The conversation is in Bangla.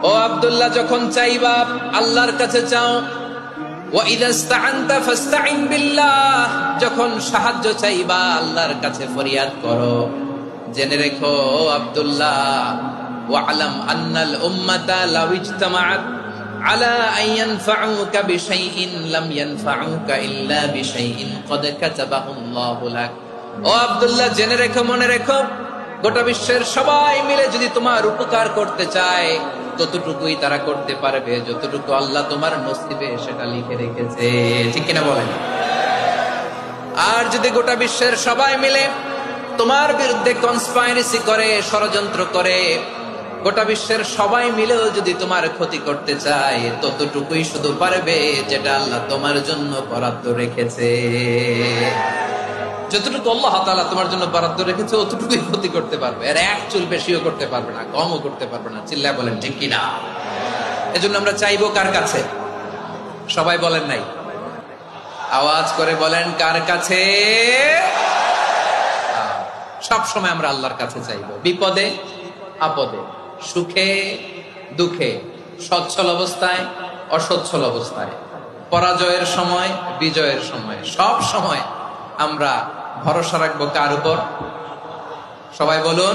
ও আব্দুল্লাহ, যখন চাইবা আল্লাহর কাছে চাও। ওয়া ইযা ইসতাআনতা ফাসতাইন বিল্লাহ, যখন সাহায্য চাইবা আল্লাহর কাছে ফরিয়াদ করো। জেনে রেখো আব্দুল্লাহ, ওয়া'লাম আন্নাল উম্মাতা লাউ ইজতামাআত আলা আন ইয়ানফাউকা বিশাইইন লাম ইয়ানফাউকা ইল্লা বিশাইইন ক্বাদ কাতাবাহু আল্লাহু লাক। ও আব্দুল্লাহ, জেনে রেখো, মনে রেখো, গোটা বিশ্বের সবাই মিলে যদি তোমার উপকার করতে চায় ততটুকুই তারা করতে পারবে যতটুকু আল্লাহ তোমার নসিবে সেটা লিখে রেখেছে। ঠিক কিনা বলেন? আর যদি গোটা বিশ্বের সবাই মিলে তোমার বিরুদ্ধে কনস্পাইরেসি করে, ষড়যন্ত্র করে, গোটা বিশ্বের সবাই মিলেও যদি তোমার ক্ষতি করতে চায় ততটুকুই শুধু পারবে যেটা আল্লাহ তোমার জন্য বরাদ্দ রেখেছে। যতটুকু আল্লাহ তাআলা তোমার জন্য বরাদ্দ রেখেছে অতটুকুই ক্ষতি করতে পারবে, আর এক চুল বেশিও করতে পারবে না, কমও করতে পারবে না। চিল্লায় বলেন ঠিক কিনা? এজন্য আমরা চাইবো কার কাছে? সবাই বলেন নাই, আওয়াজ করে বলেন কার কাছে? সব সময় আমরা আল্লাহর কাছে চাইবো, বিপদে আপদে, সুখে দুঃখে, সচ্ছল অবস্থায় অসচ্ছল অবস্থায়, পরাজয়ের সময় বিজয়ের সময়, সব সময় আমরা ভরসা রাখবো কার উপর? সবাই বলুন।